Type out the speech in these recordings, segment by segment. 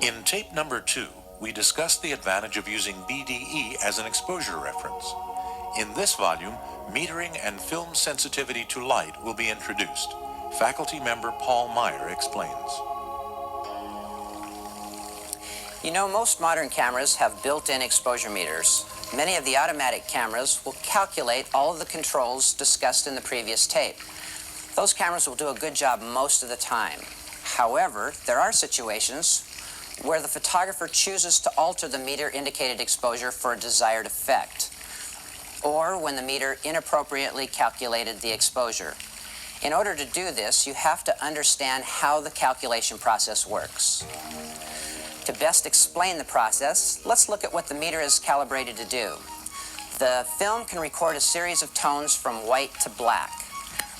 In tape number 2, we discussed the advantage of using BDE as an exposure reference. In this volume, metering and film sensitivity to light will be introduced. Faculty member Paul Meyer explains. You know, most modern cameras have built-in exposure meters. Many of the automatic cameras will calculate all of the controls discussed in the previous tape. Those cameras will do a good job most of the time. However, there are situations where the photographer chooses to alter the meter-indicated exposure for a desired effect, or when the meter inappropriately calculated the exposure. In order to do this, you have to understand how the calculation process works. To best explain the process, let's look at what the meter is calibrated to do. The film can record a series of tones from white to black.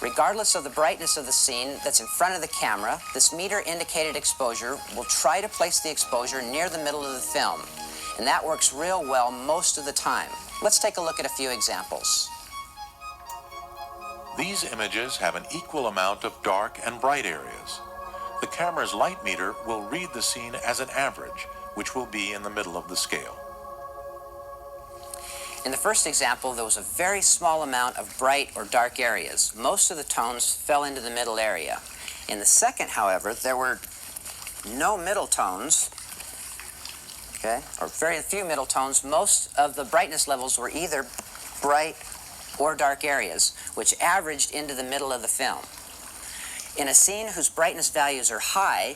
Regardless of the brightness of the scene that's in front of the camera, this meter-indicated exposure will try to place the exposure near the middle of the film, and that works real well most of the time. Let's take a look at a few examples. These images have an equal amount of dark and bright areas. The camera's light meter will read the scene as an average, which will be in the middle of the scale. In the first example, there was a very small amount of bright or dark areas. Most of the tones fell into the middle area. In the second, however, there were no middle tones, or very few middle tones. Most of the brightness levels were either bright or dark areas, which averaged into the middle of the film. In a scene whose brightness values are high,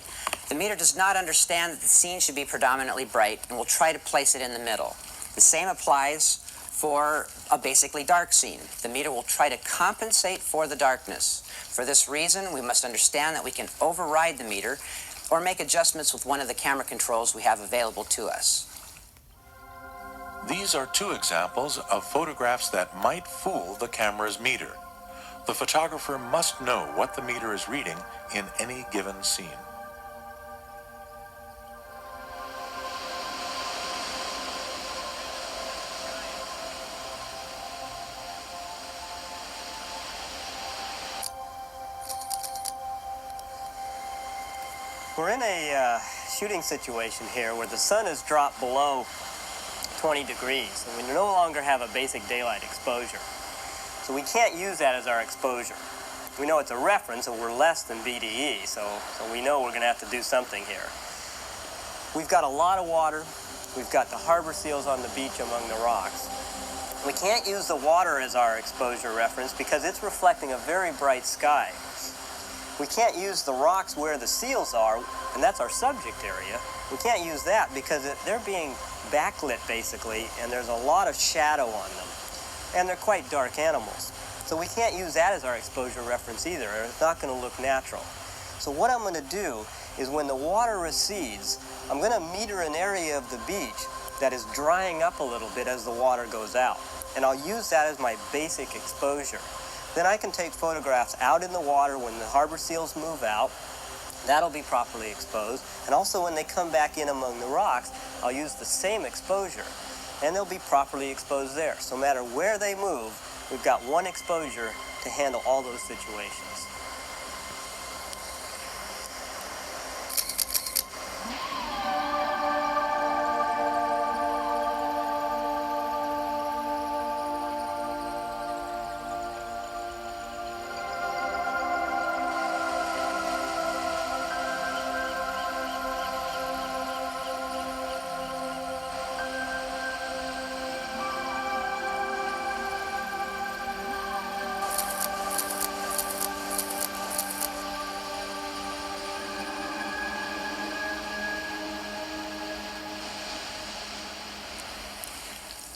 the meter does not understand that the scene should be predominantly bright and will try to place it in the middle. The same applies for a basically dark scene. The meter will try to compensate for the darkness. For this reason, we must understand that we can override the meter or make adjustments with one of the camera controls we have available to us. These are two examples of photographs that might fool the camera's meter. The photographer must know what the meter is reading in any given scene. We're in a shooting situation here where the sun has dropped below 20 degrees, and we no longer have a basic daylight exposure. So we can't use that as our exposure. We know it's a reference, and we're less than BDE, so we know we're going to have to do something here. We've got a lot of water. We've got the harbor seals on the beach among the rocks. We can't use the water as our exposure reference because it's reflecting a very bright sky. We can't use the rocks where the seals are, and that's our subject area. We can't use that because they're being backlit, basically, and there's a lot of shadow on them. And they're quite dark animals. So we can't use that as our exposure reference either, or it's not going to look natural. So what I'm going to do is when the water recedes, I'm going to meter an area of the beach that is drying up a little bit as the water goes out. And I'll use that as my basic exposure. Then I can take photographs out in the water when the harbor seals move out. That'll be properly exposed. And also when they come back in among the rocks, I'll use the same exposure. And they'll be properly exposed there. So no matter where they move, we've got one exposure to handle all those situations.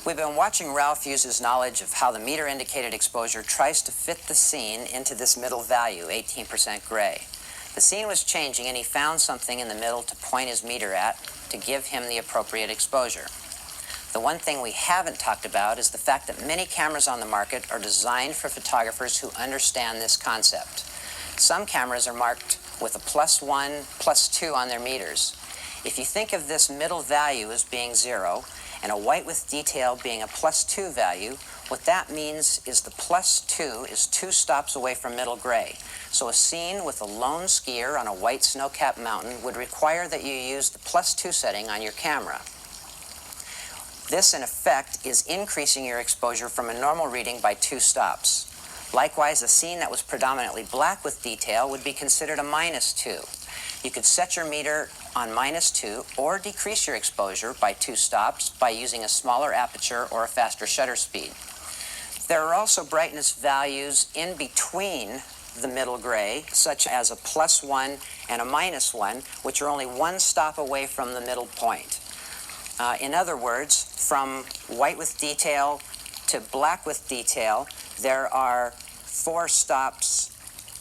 We've been watching Ralph use his knowledge of how the meter-indicated exposure tries to fit the scene into this middle value, 18% gray. The scene was changing, and he found something in the middle to point his meter at to give him the appropriate exposure. The one thing we haven't talked about is the fact that many cameras on the market are designed for photographers who understand this concept. Some cameras are marked with a +1, +2 on their meters. If you think of this middle value as being 0, and a white with detail being a +2 value, What that means is the +2 is 2 stops away from middle gray. So a scene with a lone skier on a white snow-capped mountain would require that you use the +2 setting on your camera. This, in effect, is increasing your exposure from a normal reading by 2 stops. Likewise, a scene that was predominantly black with detail would be considered a -2. You could set your meter on -2 or decrease your exposure by 2 stops by using a smaller aperture or a faster shutter speed. There are also brightness values in between the middle gray, such as a +1 and a -1, which are only 1 stop away from the middle point. In other words, from white with detail to black with detail, there are 4 stops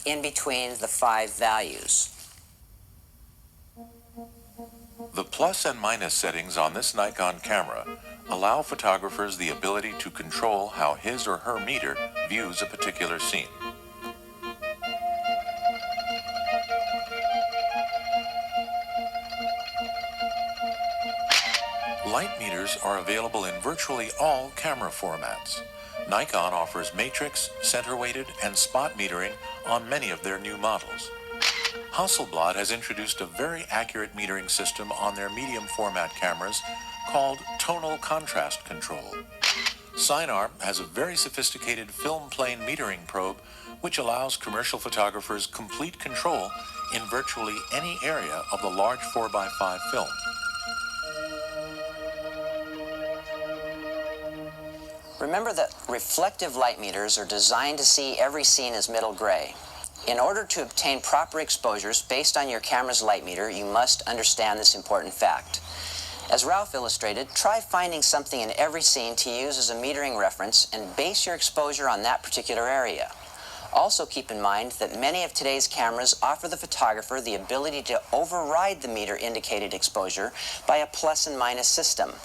in between the 5 values. The plus and minus settings on this Nikon camera allow photographers the ability to control how his or her meter views a particular scene. Light meters are available in virtually all camera formats. Nikon offers matrix, center-weighted, and spot metering on many of their new models. Hasselblad has introduced a very accurate metering system on their medium format cameras called tonal contrast control. Sinar has a very sophisticated film plane metering probe which allows commercial photographers complete control in virtually any area of the large 4x5 film. Remember that reflective light meters are designed to see every scene as middle gray. In order to obtain proper exposures based on your camera's light meter, you must understand this important fact. As Ralph illustrated, try finding something in every scene to use as a metering reference and base your exposure on that particular area. Also keep in mind that many of today's cameras offer the photographer the ability to override the meter indicated exposure by a plus and minus system.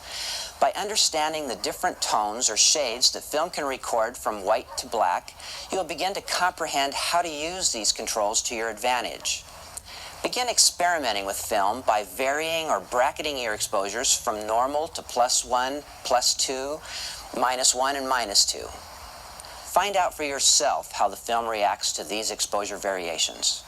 By understanding the different tones or shades that film can record from white to black, you will begin to comprehend how to use these controls to your advantage. Begin experimenting with film by varying or bracketing your exposures from normal to +1, +2, -1, and -2. Find out for yourself how the film reacts to these exposure variations.